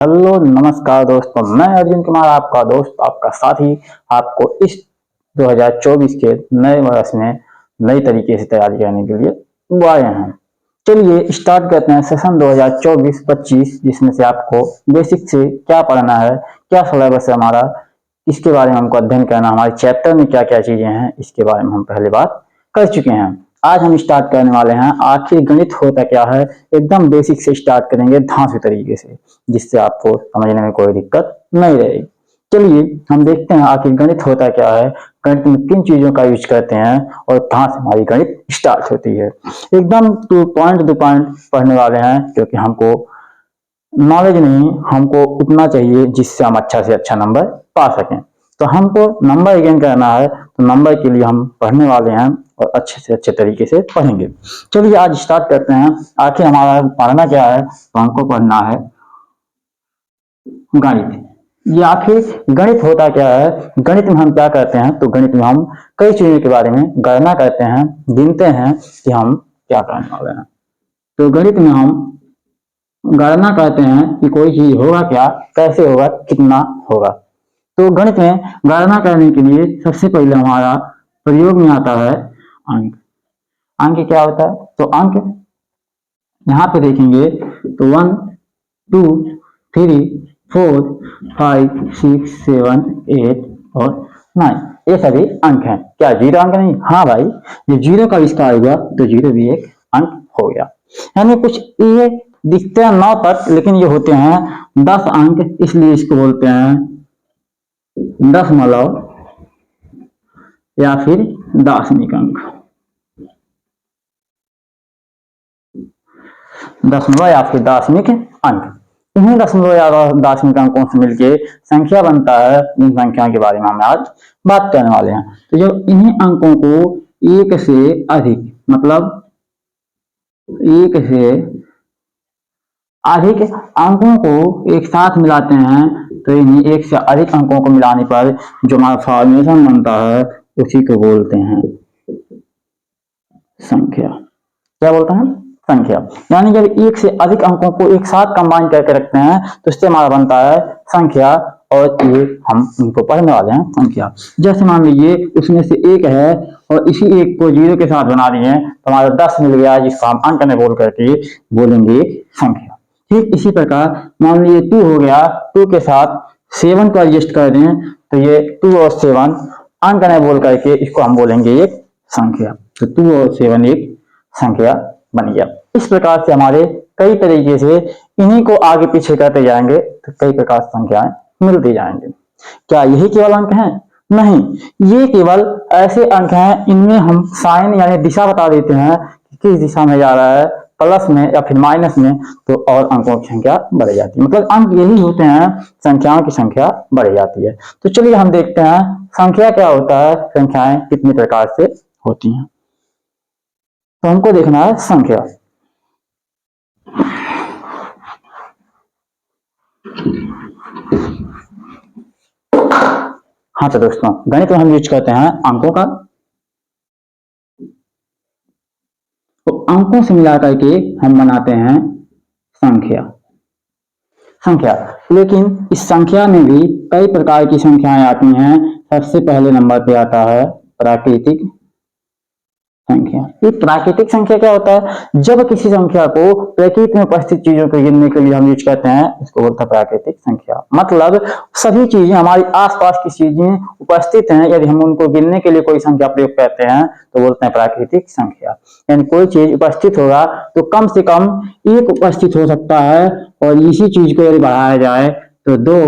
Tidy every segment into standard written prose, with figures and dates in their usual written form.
Hello नमस्कार दोस्तों, मैं अर्जुन कुमार आपका दोस्त, आपका साथी, आपको इस 2024 के नए वर्ष में नई तरीके से तैयारी करने के लिए बुलाए हैं। चलिए स्टार्ट करते हैं सेशन 2024-25, जिसमें से आपको बेसिक से क्या पढ़ना है, क्या सिलेबस है हमारा, इसके बारे में हमको अध्ययन करना, हमारे चैप्टर में क्या क्या चीजें हैं, इसके बारे में हम पहले बात कर चुके हैं। आज हम स्टार्ट करने वाले हैं आखिर गणित होता क्या है, एकदम बेसिक से स्टार्ट करेंगे धांसू तरीके से, जिससे आपको समझने में कोई दिक्कत नहीं रहेगी। चलिए हम देखते हैं आखिर गणित होता क्या है, गणित में किन चीजों का यूज करते हैं और कहाँ से हमारी गणित स्टार्ट होती है। एकदम टू पॉइंट पढ़ने वाले हैं, क्योंकि हमको नॉलेज नहीं, हमको उतना चाहिए जिससे हम अच्छा से अच्छा नंबर पा सकें। तो हमको नंबर गेन करना है, तो नंबर के लिए हम पढ़ने वाले हैं और अच्छे से अच्छे तरीके से पढ़ेंगे। चलिए आज स्टार्ट करते हैं। आखिर हमारा पढ़ना क्या है, तो हमको पढ़ना है गणित। ये आखिर गणित होता क्या है, गणित में हम क्या करते हैं, तो गणित में हम कई चीजों के बारे में गणना करते हैं, गिनते हैं कि हम क्या करने वाले हैं। तो गणित में हम गणना करते हैं कि कोई चीज होगा क्या, कैसे होगा, कितना होगा। तो गणित में गणना करने के लिए सबसे पहले हमारा प्रयोग में आता है अंक। अंक क्या होता है, तो अंक यहाँ पे देखेंगे तो 1 2 3 4 5 6 7 8 और 9, ये सभी अंक हैं। क्या जीरो अंक नहीं? हाँ भाई, ये जीरो का विस्तार हुआ तो जीरो भी एक अंक हो गया। यानी कुछ ये दिखते हैं 9 तक, लेकिन ये होते हैं 10 अंक, इसलिए इसको बोलते हैं दशमलव या फिर दार्शनिक अंक। दशमलव या फिर दार्शनिक अंक, इन्हीं दशमलव या दार्शनिक अंकों से मिलकर संख्या बनता है, जिन संख्या के बारे में हम आज बात करने वाले हैं। तो जब इन्हीं अंकों को एक से अधिक, मतलब एक से अधिक अंकों को एक साथ मिलाते हैं, तो इन्हीं एक से अधिक अंकों को मिलाने पर जो हमारा फॉर्मेशन बनता है उसी को बोलते हैं संख्या। क्या बोलते हैं? संख्या। यानी जब एक से अधिक अंकों को एक साथ कंबाइन करके रखते हैं तो इससे हमारा बनता है संख्या, और ये हम इनको पढ़ने वाले हैं संख्या। जैसे मान लीजिए उसमें से एक है और इसी एक को जीरो के साथ बना दिए तो हमारा 10 मिल गया, जिसको हम अंक में बोल करके बोलेंगे संख्या। ठीक इसी प्रकार मान लीजिए 2 हो गया, 2 के साथ 7 को एडजस्ट कर दें तो ये 2 और 7 अंक में बोल करके इसको हम बोलेंगे एक संख्या। तो 2 और 7 एक संख्या बन गया। इस प्रकार से हमारे कई तरीके से इन्हीं को आगे पीछे करते जाएंगे तो कई प्रकार की संख्याएं मिलती जाएंगे। क्या यही केवल अंक हैं? नहीं, ये केवल ऐसे अंक हैं, इनमें हम साइन यानी दिशा बता देते हैं कि किस दिशा में जा रहा है, प्लस में या फिर माइनस में, तो और अंकों की संख्या बढ़ जाती है। मतलब अंक यही होते हैं, संख्याओं की संख्या बढ़ जाती है। तो चलिए हम देखते हैं संख्या क्या होता है, संख्याएं कितने प्रकार से होती हैं। तो हमको देखना है संख्या। हाँ तो दोस्तों, गणित में हम यूज करते हैं अंकों का, तो अंकों से मिला करके हम बनाते हैं संख्या। संख्या, लेकिन इस संख्या में भी कई प्रकार की संख्याएं आती हैं। सबसे पहले नंबर पे आता है प्राकृतिक संख्या। ये प्राकृतिक संख्या क्या होता है? जब किसी संख्या को प्रकृति में उपस्थित चीजों को गिनने के लिए हम यूज करते हैं, इसको बोलते हैं प्राकृतिक संख्या। मतलब सभी चीजें हमारी आसपास की चीजें उपस्थित हैं, यदि हम उनको गिनने के लिए कोई संख्या प्रयोग करते हैं तो बोलते हैं प्राकृतिक संख्या। यानी कोई चीज उपस्थित होगा तो कम से कम एक उपस्थित हो सकता है, और इसी चीज को यदि बढ़ाया जाए तो 2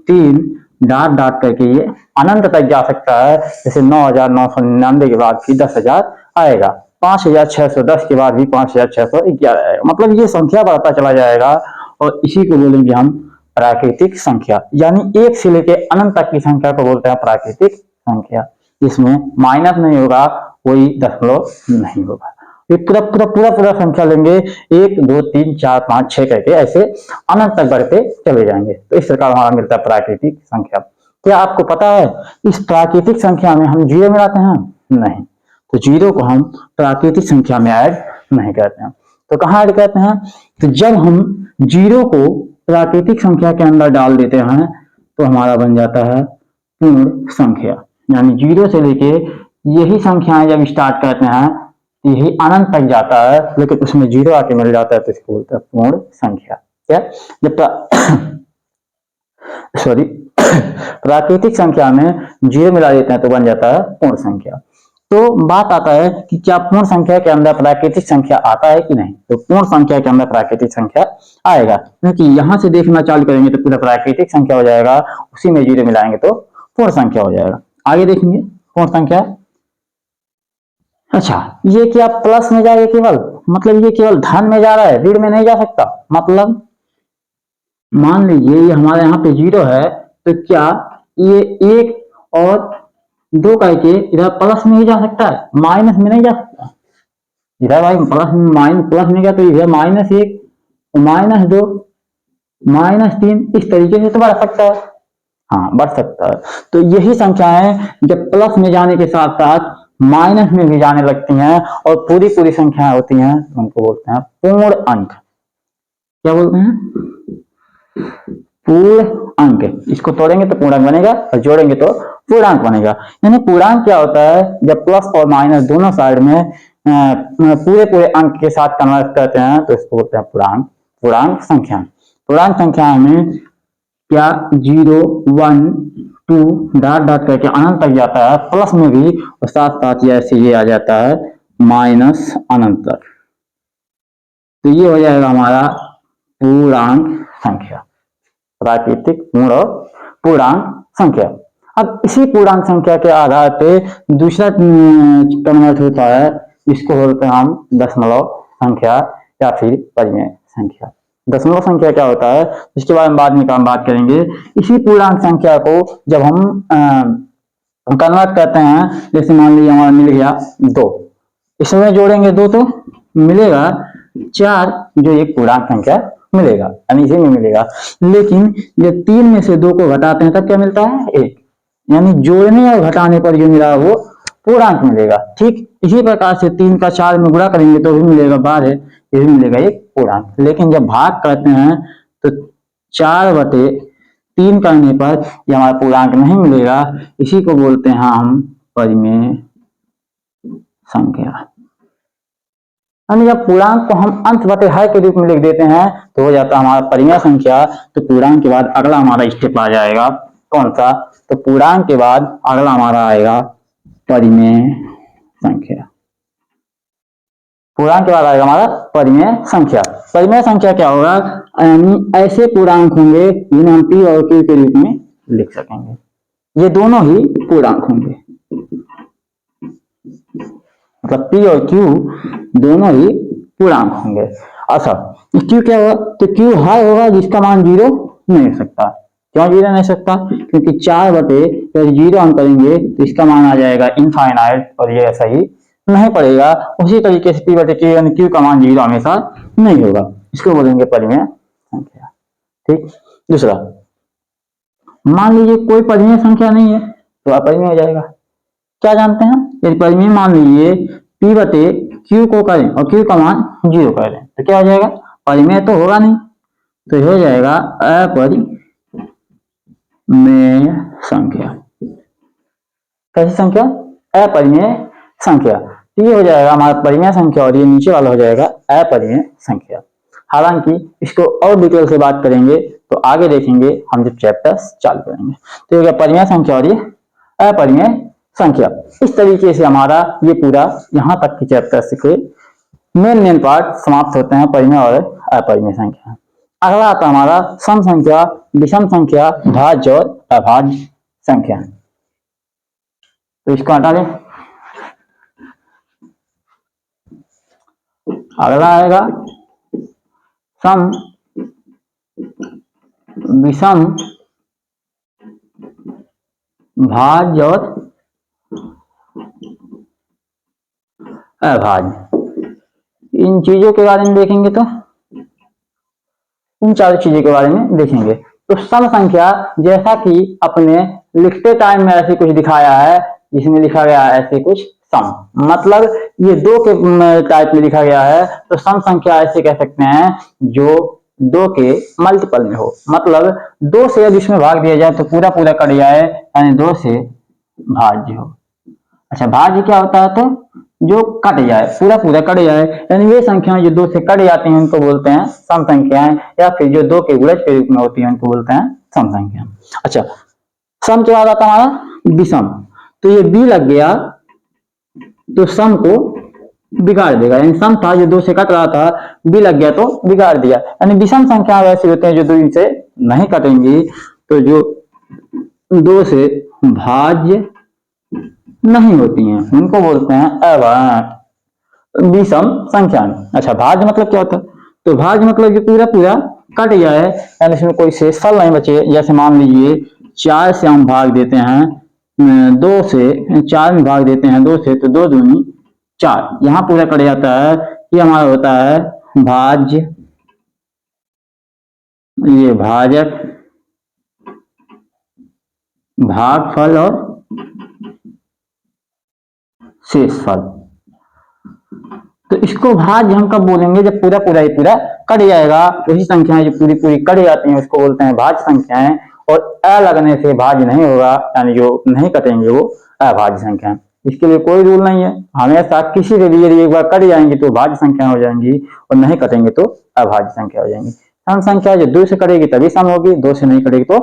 3 डाट डाट करके ये अनंत तक जा सकता है। जैसे 9,999 के बाद फिर 10,000 आएगा, 5,610 के बाद भी 5,611 आएगा। मतलब ये संख्या बढ़ता चला जाएगा, और इसी को बोलेंगे हम प्राकृतिक संख्या। यानी एक से लेके अनंत तक की संख्या को बोलते हैं प्राकृतिक संख्या। इसमें माइनस नहीं होगा, कोई दशमलव नहीं होगा। ये पूरा पूरा पूरा पूरा संख्या लेंगे, 1 2 3 4 5 6 करके ऐसे अनंत तक बढ़ते चले जाएंगे। तो इस प्रकार हमारा मिलता है प्राकृतिक संख्या। क्या आपको पता है इस प्राकृतिक संख्या में हम जीरो मिलाते हैं? नहीं, तो जीरो को हम प्राकृतिक संख्या में ऐड नहीं करते हैं। तो कहाँ ऐड करते हैं? तो जब हम जीरो को प्राकृतिक संख्या के अंदर डाल देते हैं तो हमारा बन जाता है पूर्ण संख्या। यानी 0 से लेके यही संख्याएं जब स्टार्ट करते हैं यही अनंत तक जाता है, लेकिन उसमें 0 आके मिल जाता है तो इसको बोलते हैं पूर्ण संख्या। क्या जब सॉरी प्राकृतिक संख्या में 0 मिला देते हैं तो बन जाता है पूर्ण संख्या। तो बात आता है कि क्या पूर्ण संख्या के अंदर प्राकृतिक संख्या आता है कि नहीं। तो पूर्ण संख्या के अंदर प्राकृतिक संख्या आएगा, क्योंकि यहां से देखना चालू करेंगे तो पूरा प्राकृतिक संख्या हो जाएगा, उसी में 0 मिलाएंगे तो पूर्ण संख्या हो जाएगा। आगे देखेंगे पूर्ण संख्या। अच्छा, ये क्या प्लस में जाएगा केवल, मतलब ये केवल धन में जा रहा है, ऋण में नहीं जा सकता। मतलब मान लीजिए ये हमारे यहाँ पे 0 है, तो क्या ये 1 और 2 करके इधर प्लस में ही जा सकता है, माइनस में नहीं जा सकता। इधर भाई प्लस में गया तो इधर -1, -2, -3, इस तरीके से तो बढ़ सकता है। हाँ, बढ़ सकता है। तो यही संख्याएं जब प्लस में जाने के साथ साथ माइनस में भी जाने लगती हैं और पूरी पूरी संख्याएं होती हैं, उनको बोलते हैं पूर्ण अंक। क्या बोलते हैं? पूर्ण अंक। इसको तोड़ेंगे तो पूर्णांक बनेगा और जोड़ेंगे तो पूर्णांक बनेगा। यानी पूर्णांक क्या होता है, जब प्लस और माइनस दोनों साइड में पूरे पूरे अंक के साथ कन्वर्ट करते हैं तो इसको बोलते हैं पूर्णांक। पूर्णांक संख्या, पूर्णांक संख्या में क्या 0, 1, 2 डॉट डॉट करके अनंत तक जाता है, प्लस में भी और साथ साथ ऐसे ये आ जाता है माइनस अनंत तक। तो ये हो जाएगा हमारा पूर्णांक संख्या, प्राकृतिक, पूर्ण और पूर्णांक संख्या। अब इसी पूर्णांक संख्या के आधार पे दूसरा कन्वर्ट होता है, इसको बोलते हैं हम दशमलव संख्या या फिर परिमेय संख्या। दशमलव संख्या क्या होता है इसके बारे में बाद में बात करेंगे। इसी पूर्णांक संख्या को जब हम कन्वर्ट करते हैं, जैसे मान लीजिए हमारा मिल गया 2, इसमें जोड़ेंगे 2 तो मिलेगा 4, जो एक पूर्णांक संख्या मिलेगा, यानी इसी में मिलेगा। लेकिन जब 3 में से 2 को घटाते हैं तब क्या मिलता है 1, यानी जोड़ने और घटाने पर जो मिला वो पूर्णांक मिलेगा। ठीक इसी प्रकार से 3 का 4 में गुणा करेंगे तो भी मिलेगा 12, ये भी मिलेगा एक पूर्णांक। लेकिन जब भाग करते हैं तो 4/3 करने पर ये हमारा पूर्णांक नहीं मिलेगा, इसी को बोलते हैं हम परिमेय संख्या। यानी जब पूर्णांक को हम अंश बटे हर के रूप में लिख देते हैं तो हो जाता है हमारा परिमेय संख्या। तो पूर्णांक के बाद अगला हमारा स्टेप आ जाएगा कौन सा, तो पूर्णांक के बाद अगला हमारा आएगा परिमेय संख्या। पूर्णांक के बाद आएगा हमारा परिमेय संख्या। परिमेय संख्या क्या होगा, ऐसे पूर्णांक होंगे जिन्हें हम p और q के रूप में लिख सकेंगे। ये दोनों ही पूर्णांक होंगे, मतलब p और q दोनों ही पूर्णांक होंगे। अच्छा, q क्या होगा, तो q हर होगा जिसका मान 0 नहीं हो सकता। क्यों 0 नहीं सकता, क्योंकि 4/0 हम करेंगे तो इसका मान आ जाएगा इनफाइनाइट, और ये ऐसा ही नहीं पड़ेगा। उसी तरीके से p/q यानी q का मान 0 हमेशा नहीं होगा, इसको बोलेंगे परिमेय संख्या। ठीक। दूसरा, मान लीजिए कोई परिमेय संख्या नहीं है तो अपरिमेय हो जाएगा। क्या जानते हैं, यदि परिमेय मान लीजिए p/q को करें और q का मान 0 कर दें तो क्या हो जाएगा, परिमेय तो होगा नहीं, तो हो जाएगा अपरिमेय संख्या। कैसी संख्या, अपरिमेय संख्या। ये हो जाएगा हमारा परिमेय संख्या और ये नीचे वाला हो जाएगा अपरिमेय संख्या। हालांकि इसको और डिटेल से बात करेंगे तो आगे देखेंगे हम जब चैप्टर चालू करेंगे। तो ये परिमेय संख्या और ये अपरिमेय संख्या। इस तरीके से हमारा ये पूरा यहाँ तक के चैप्टर के मेन पार्ट समाप्त होते हैं, परिमेय और अपरिमेय संख्या। अगला आता हमारा सम संख्या, विषम संख्या, भाज्य और अभाज्य संख्या। तो इसको हटा दें। अगला आएगा सम, विषम, भाज्य और अभाज्य। इन चीजों के बारे में देखेंगे तो इन 4 चीजों के बारे में देखेंगे। तो सम संख्या, जैसा कि अपने लिखते टाइम में ऐसे कुछ दिखाया है, जिसमें लिखा गया है ऐसे कुछ सम, मतलब ये 2 के टाइप में लिखा गया है। तो सम संख्या ऐसे कह सकते हैं जो दो के मल्टीपल में हो, मतलब दो से यदि इसमें भाग दिया जाए तो पूरा पूरा कट जाए, यानी दो से भाज्य हो। अच्छा, भाज्य क्या होता है? तो जो कट जाए, पूरा पूरा कट जाए, यानी वे संख्याएं जो दो से कट जाती हैं उनको बोलते हैं सम संख्याएं, या फिर जो दो के गुणज के रूप में होती हैं उनको बोलते हैं सम संख्या। अच्छा, सम के बाद आता हमारा विषम। तो ये बी लग गया तो सम को बिगाड़ देगा, यानी सम था जो दो से कट रहा था, बी लग गया तो बिगाड़ दिया। यानी विषम संख्या वैसे होते हैं जो दो से नहीं कटेंगी, तो जो दो से भाज्य नहीं होती हैं उनको बोलते हैं विषम संख्या। अच्छा, भाज्य मतलब क्या होता है? तो भाज्य मतलब कि पूरा पूरा कट गया है, यानी इसमें कोई शेषफल नहीं बचे। जैसे मान लीजिए 4 से हम भाग देते हैं 2 से, 4 में भाग देते हैं 2 से, तो 2 दूनी 4, यहाँ पूरा कट जाता है। ये हमारा होता है भाज्य, ये भाजक, भागफल और शेषफल। तो इसको भाज्य हम कब बोलेंगे? जब पूरा पूरा ही पूरा कट जाएगा। वही संख्याएं जो पूरी पूरी कट जाती हैं उसको बोलते हैं भाज्य संख्याएं, और अ लगने से भाज्य नहीं होगा, यानी जो नहीं कटेंगे वो अभाज्य संख्या। इसके लिए कोई रूल नहीं है, हमेशा किसी के लिए यदि एक बार कट जाएंगी तो भाज्य संख्या हो जाएंगी, और नहीं कटेंगे तो अभाज्य संख्या हो जाएंगी। सम संख्या जो 2 से कटेगी तभी सम होगी, 2 से नहीं कटेगी तो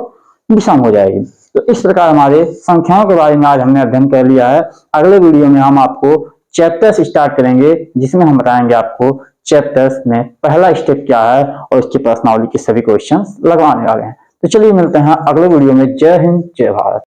विषम हो जाएगी। तो इस प्रकार हमारे संख्याओं के बारे में आज हमने अध्ययन कर लिया है। अगले वीडियो में हम आपको चैप्टर्स स्टार्ट करेंगे, जिसमें हम बताएंगे आपको चैप्टर्स में पहला स्टेप क्या है और उसकी प्रश्नावली के सभी क्वेश्चंस लगवाने वाले हैं। तो चलिए मिलते हैं अगले वीडियो में। जय हिंद, जय भारत।